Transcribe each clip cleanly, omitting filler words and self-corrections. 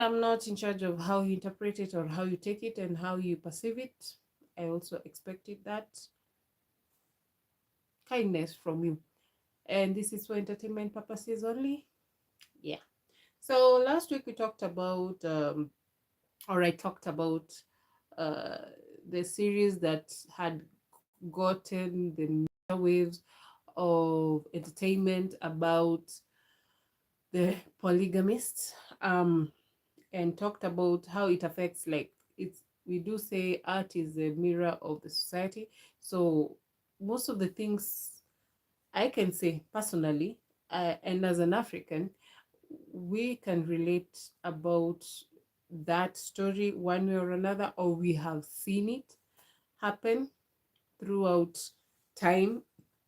I'm not in charge of how you interpret it or how you take it and how you perceive it. I also expected that kindness from you. And this is for entertainment purposes only. Yeah. So last week we talked about, or I talked about uh, the series that had gotten the waves of entertainment about the polygamists, and talked about how it affects, like, it's, we do say art is a mirror of the society. So most of the things I can say personally, and as an African, we can relate about that story one way or another, or we have seen it happen throughout time,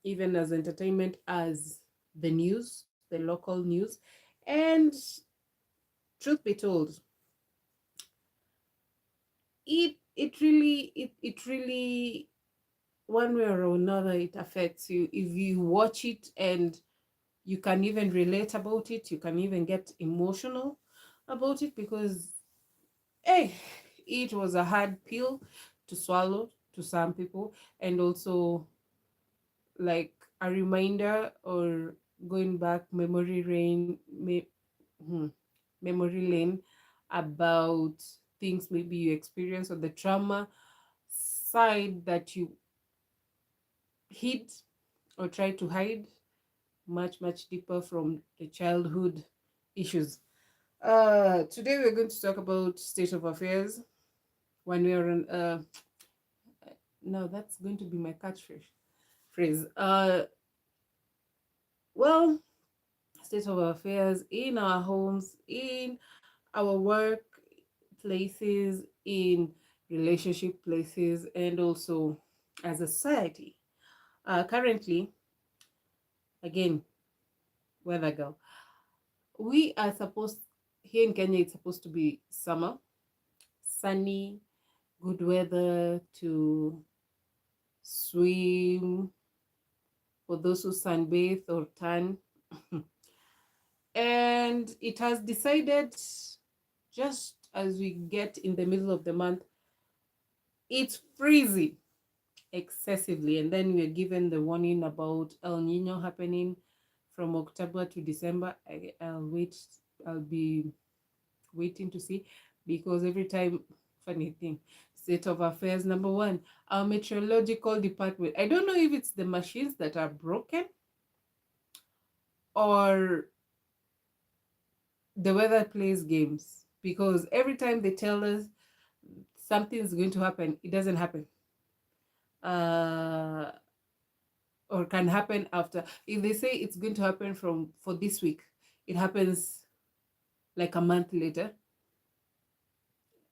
even as entertainment, as the news, the local news. And truth be told, it really, one way or another, it affects you if you watch it, and you can even relate about it, you can even get emotional about it, because hey, it was a hard pill to swallow to some people, and also like a reminder, or going back hmm, memory lane about things maybe you experience, or the trauma side that you hid or try to hide much deeper from the childhood issues. Today we're going to talk about state of affairs. When we are on, no, that's going to be my catchphrase. Phrase. Well, state of affairs in our homes, in our work places, in relationship places, and also as a society. Currently, again, weather girl. We are supposed, here in Kenya, it's supposed to be summer, sunny, good weather to swim, for those who sunbathe or tan. And it has decided, just as we get in the middle of the month, it's freezing excessively. And then we're given the warning about El Nino happening from October to December. I'll be waiting to see, because every time, funny thing, state of affairs number one, our meteorological department, I don't know if it's the machines that are broken, or the weather plays games, because every time they tell us something is going to happen, it doesn't happen. uh or can happen after. If they say it's going to happen from for this week, it happens like a month later.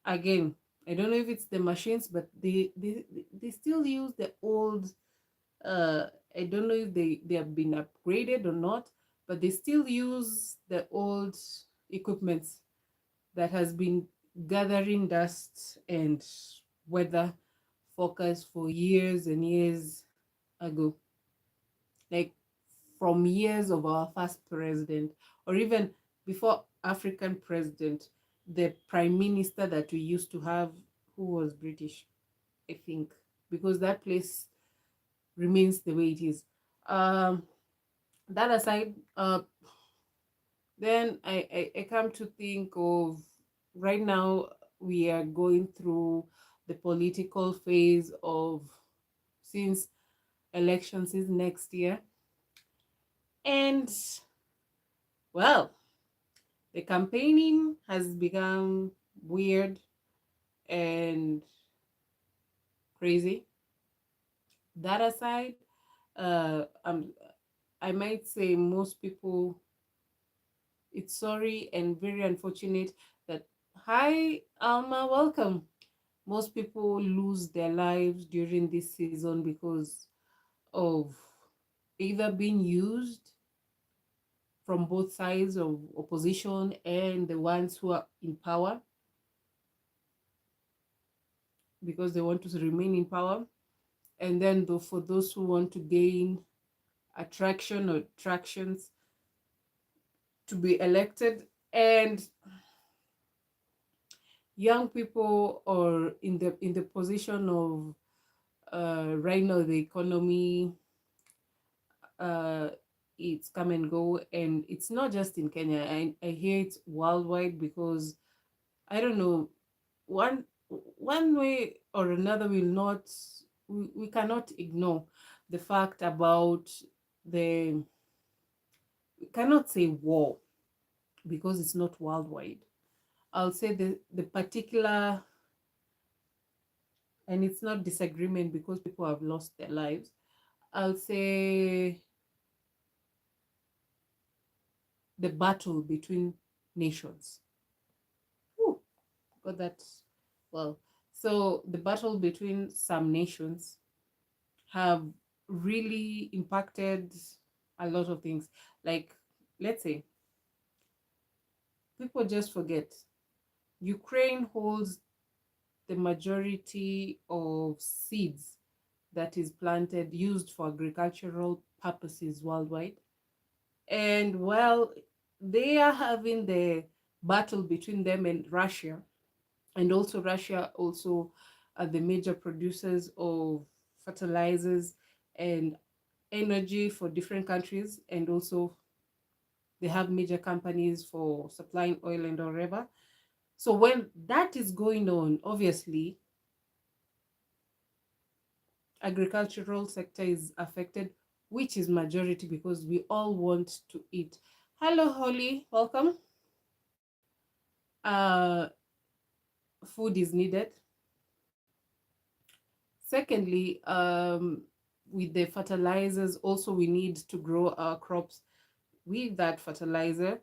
Again, I don't know if it's the machines, but they still use the old, uh I don't know if they have been upgraded or not, but they still use the old equipment that has been gathering dust and weather forecast for years and years ago, like from years of our first president, or even before African president, the prime minister that we used to have, who was British, I think, because that place remains the way it is. Um, that aside, then I come to think of, right now we are going through the political phase of, since elections is next year. And well, the campaigning has become weird and crazy. That aside, uh, um, I might say most people, it's sorry and very unfortunate that, hi, Alma, welcome. Most people lose their lives during this season because of either being used from both sides of opposition and the ones who are in power, because they want to remain in power. And then for those who want to gain attraction or attractions to be elected. And young people are in the position of right now the economy, uh, it's come and go, and it's not just in Kenya. I hear it's worldwide because I don't know, one one way or another will not, we cannot ignore the fact about the, we cannot say war because it's not worldwide. I'll say the particular, and it's not disagreement because people have lost their lives. I'll say the battle between nations. Whew, got that well. So the battle between some nations have really impacted a lot of things. Like, let's say, people just forget Ukraine holds the majority of seeds that is planted, used for agricultural purposes worldwide. And while they are having the battle between them and Russia, and also Russia also are the major producers of fertilizers and energy for different countries, and also they have major companies for supplying oil and whatever. So when that is going on, obviously agricultural sector is affected, which is majority because we all want to eat. Hello, Holly, welcome. uh Food is needed. Secondly, with the fertilizers also we need to grow our crops with that fertilizer.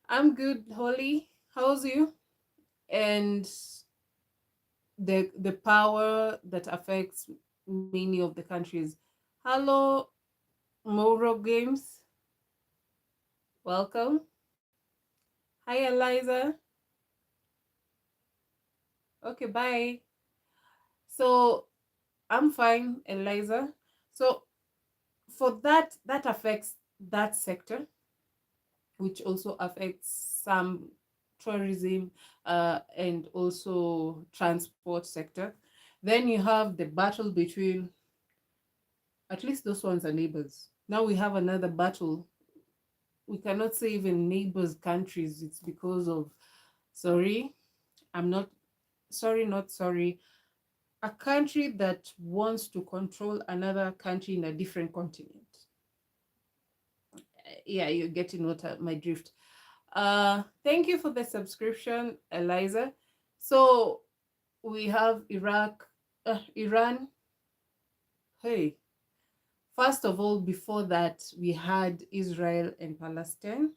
I'm good, Holly, how's you? And the power that affects many of the countries. Hello, Moro Games, welcome. Hi, Eliza. Okay, bye. So I'm fine, Eliza. So for that, that affects that sector, which also affects some tourism, and also transport sector. Then you have the battle between, at least those ones are neighbors. Now we have another battle. We cannot say even neighbors countries. It's because of, sorry, I'm not sorry, not sorry, a country that wants to control another country in a different continent. Yeah, you're getting what my drift. Thank you for the subscription, Eliza. So we have Iraq, Iran. Hey, first of all, before that, we had Israel and Palestine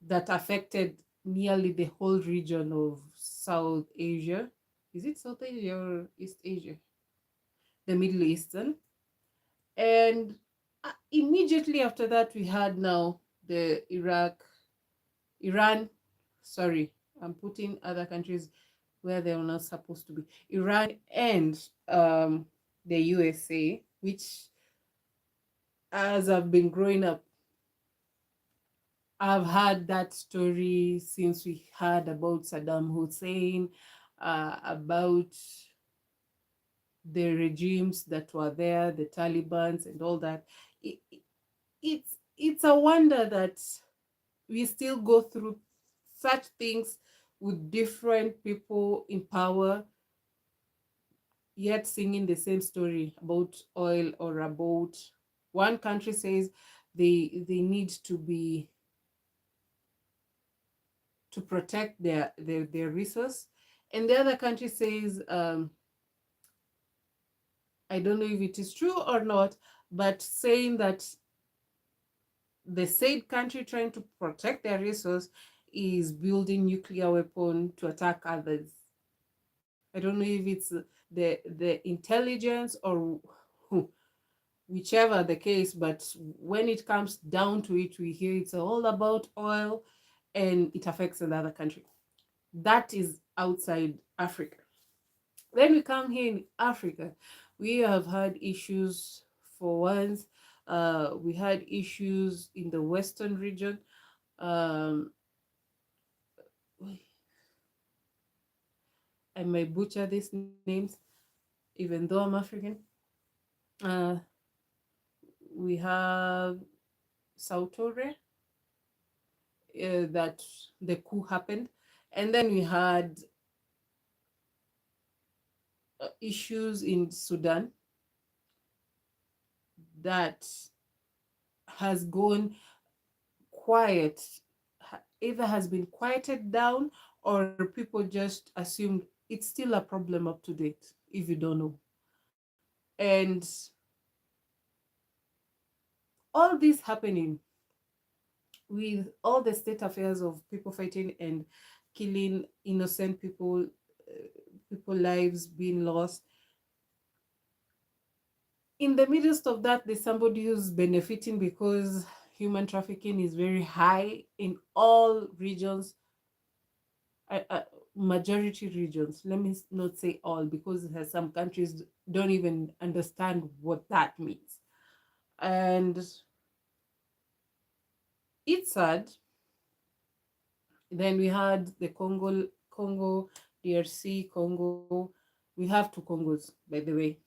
that affected nearly the whole region of South Asia. Is it South Asia or East Asia? The Middle Eastern. And immediately after that, we had now the Iran, sorry, I'm putting other countries where they are not supposed to be. Iran and the USA, which, as I've been growing up, I've had that story since we heard about Saddam Hussein, about the regimes that were there, the Talibans and all that. It's a wonder that we still go through such things with different people in power, yet singing the same story about oil, or about one country says they need to be, to protect their resource, and the other country says, I don't know if it is true or not, but saying that the said country trying to protect their resource is building nuclear weapon to attack others. I don't know if it's the intelligence or whichever the case, but when it comes down to it, we hear it's all about oil and it affects another country. That is outside Africa. Then we come here in Africa, we have had issues for once. We had issues in the Western region. Um, I might butcher these names, even though I'm African. Uh, we have Sautore, that the coup happened. And then we had issues in Sudan that has gone quiet, either has been quieted down or people just assumed it's still a problem up to date, if you don't know. And all this happening with all the state affairs of people fighting and killing innocent people, people lives being lost. In the midst of that, there's somebody who's benefiting because human trafficking is very high in all regions, uh, uh, majority regions. Let me not say all, because some countries don't even understand what that means. And it's sad. Then we had the Congo, DRC, Congo. We have two Congos, by the way.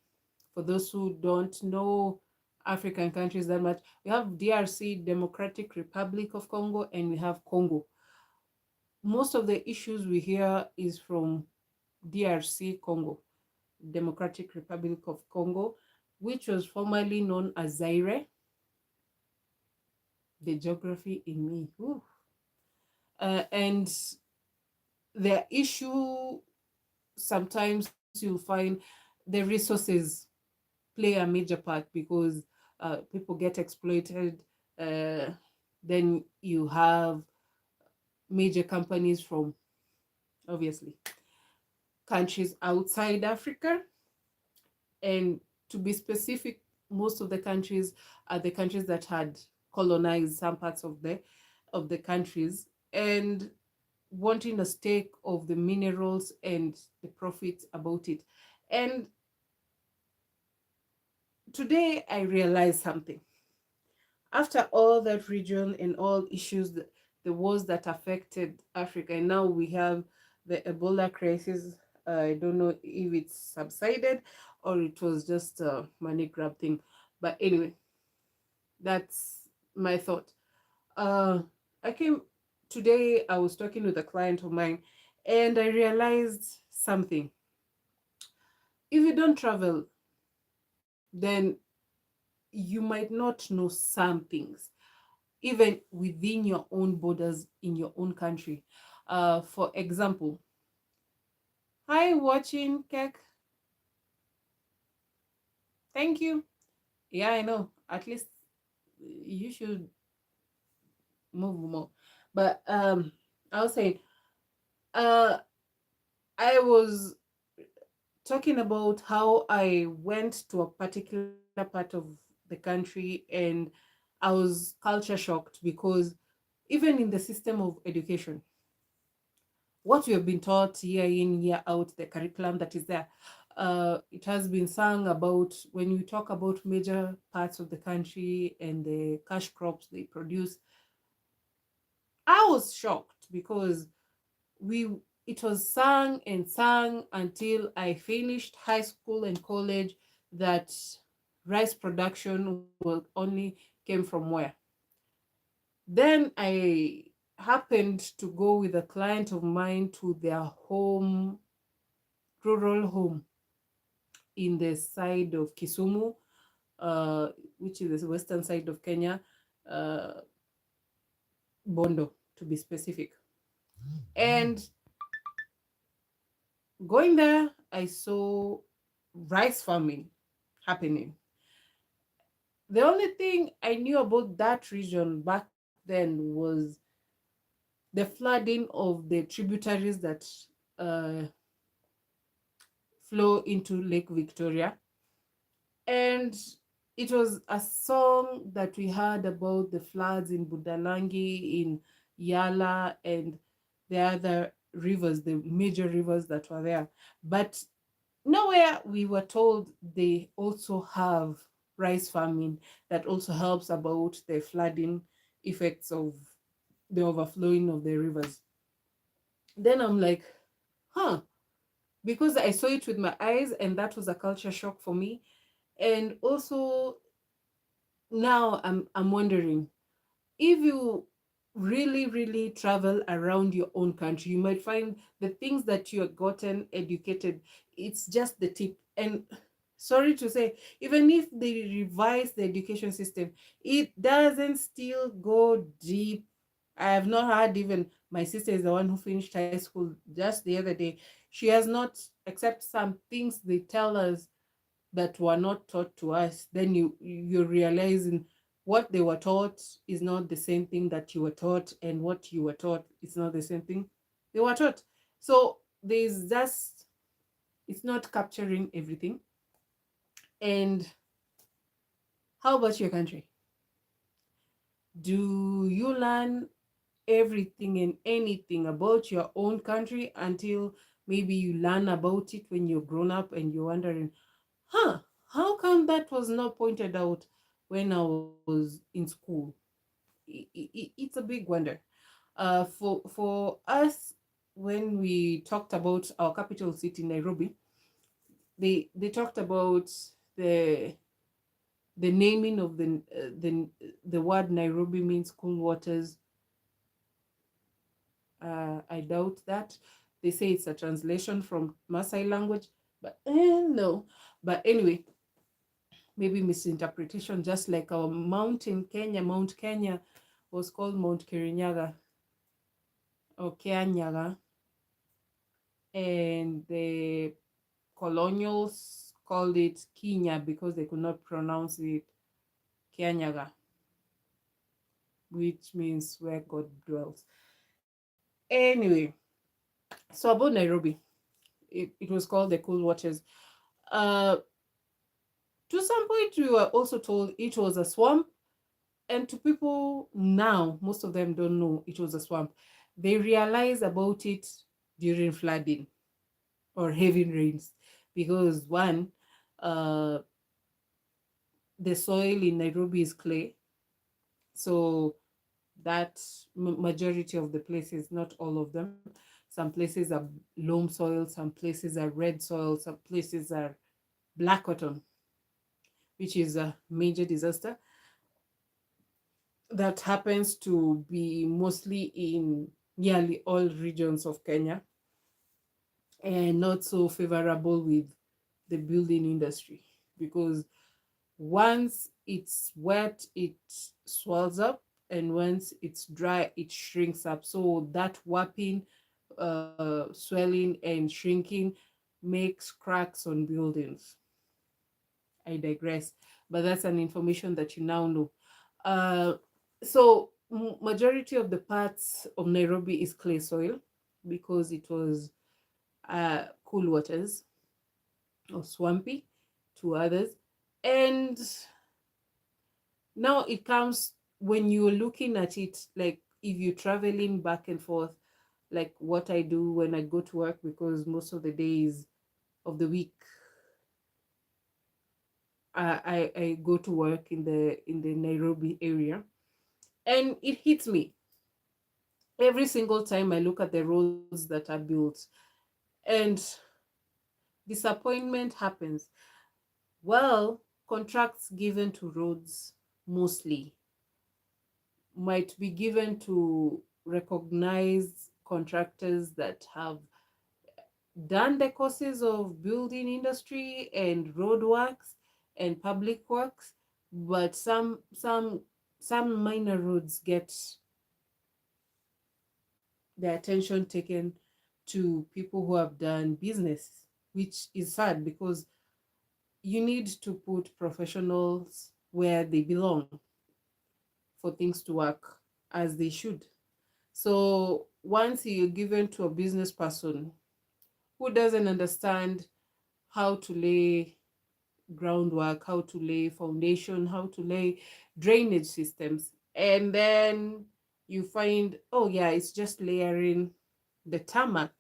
For those who don't know African countries that much, we have DRC, Democratic Republic of Congo, and we have Congo. Most of the issues we hear is from DRC Congo, Democratic Republic of Congo, which was formerly known as Zaire. The geography in me. And the issue, sometimes you'll find the resources play a major part because people get exploited. Uh, then you have major companies from, obviously, countries outside Africa. And to be specific, most of the countries are the countries that had colonized some parts of the countries and wanting a stake of the minerals and the profits about it. And today I realized something. After all that region and all issues, the wars that affected Africa, and now we have the Ebola crisis. I don't know if it's subsided or it was just a money grab thing. But anyway, that's my thought. Uh, I came today, I was talking with a client of mine, and I realized something. If you don't travel, then you might not know some things, even within your own borders in your own country. For example, hi, watching Kek. Thank you. Yeah, I know. At least you should move more. But I was saying, uh, I was talking about how I went to a particular part of the country and I was culture shocked because even in the system of education, what we have been taught year in, year out, the curriculum that is there, it has been sung about when you talk about major parts of the country and the cash crops they produce. I was shocked because we it was sung and sung until I finished high school and college that rice production will only came from where. Then I happened to go with a client of mine to their home, rural home in the side of Kisumu, uh, which is the western side of Kenya, uh, Bondo to be specific. And going there, I saw rice farming happening. The only thing I knew about that region back then was the flooding of the tributaries that uh, flow into Lake Victoria. And it was a song that we heard about the floods in Budalangi, in Yala, and the other rivers, the major rivers that were there. But nowhere we were told they also have rice farming that also helps about the flooding effects of the overflowing of the rivers. Then I'm like, huh, because I saw it with my eyes, and that was a culture shock for me. And also now I'm wondering, if you really travel around your own country, you might find the things that you have gotten educated, it's just the tip. And sorry to say, even if they revise the education system, it doesn't still go deep. I have not heard, even my sister is the one who finished high school just the other day. She has not, except some things they tell us that were not taught to us. Then you're realizing what they were taught is not the same thing that you were taught, and what you were taught is not the same thing they were taught. So there's just, it's not capturing everything. And how about your country? Do you learn everything and anything about your own country until maybe you learn about it when you're grown up and you're wondering, huh, how come that was not pointed out when I was in school? It's a big wonder. For us, when we talked about our capital city, Nairobi, they talked about the the naming of the word Nairobi means cool waters. I doubt that. They say it's a translation from Maasai language, but no. But anyway, maybe misinterpretation, just like our mountain Kenya, Mount Kenya was called Mount Kirinyaga or Kianyaga, and the colonials called it Kenya because they could not pronounce it Kianyaga, which means where God dwells. Anyway, so about Nairobi, it was called the Cool Waters. Uh, to some point, we were also told it was a swamp, and to people now, most of them don't know it was a swamp. They realize about it during flooding or heavy rains, because one, uh, the soil in Nairobi is clay, so that majority of the places, not all of them, some places are loam soil, some places are red soil, some places are black cotton, which is a major disaster that happens to be mostly in nearly all regions of Kenya, and not so favorable with the building industry, because once it's wet, it swells up, and once it's dry, it shrinks up. So that warping, swelling, and shrinking makes cracks on buildings. I digress, but that's an information that you now know. Uh, so majority of the parts of Nairobi is clay soil because it was cool waters or swampy to others. And now it comes, when you're looking at it, like if you're traveling back and forth, like what I do when I go to work, because most of the days of the week I go to work in the Nairobi area, and it hits me every single time I look at the roads that are built, and disappointment happens. Well, contracts given to roads mostly might be given to recognized contractors that have done the courses of building industry and road works and public works, but some minor roads get the attention taken to people who have done business, which is sad because you need to put professionals where they belong for things to work as they should. So once you're given to a business person who doesn't understand how to lay groundwork, how to lay foundation, how to lay drainage systems, and then you find, oh yeah, it's just layering the tarmac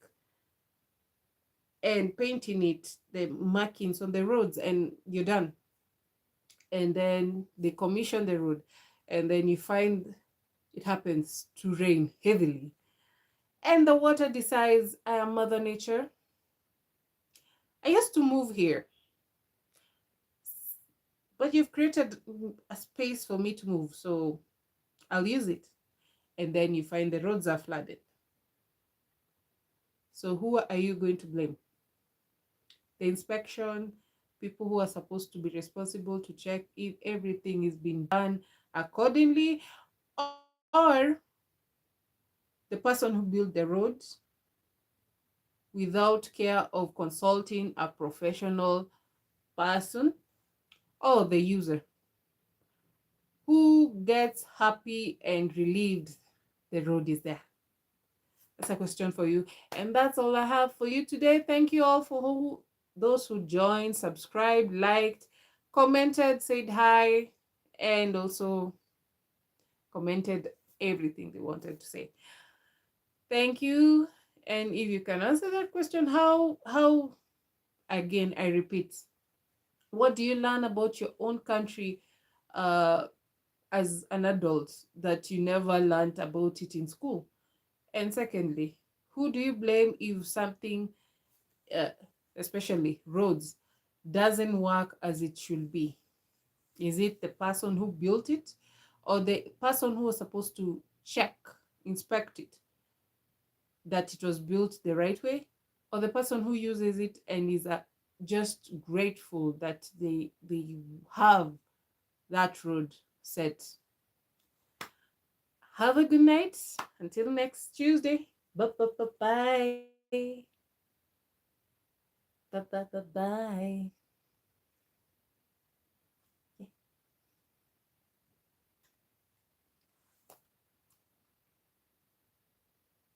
and painting it, the markings on the roads, and you're done. And then they commission the road, and then you find it happens to rain heavily, and the water decides, I am Mother Nature, I used to move here, but you've created a space for me to move, so I'll use it. And then you find the roads are flooded. So who are you going to blame? The inspection, people who are supposed to be responsible to check if everything is being done accordingly, or the person who built the roads without care of consulting a professional person, or the user who gets happy and relieved the road is there? That's a question for you. And that's all I have for you today. Thank you all for those who joined, subscribed, liked, commented, said hi, and also commented everything they wanted to say. Thank you. And if you can answer that question, again, I repeat, what do you learn about your own country uh, as an adult that you never learned about it in school? And secondly, who do you blame if something, uh, especially roads, doesn't work as it should be? Is it the person who built it, or the person who was supposed to check, inspect it, that it was built the right way, or the person who uses it and is just grateful that they have that road set? Have a good night. Until next Tuesday. Bye bye bye bye. Bye bye bye bye.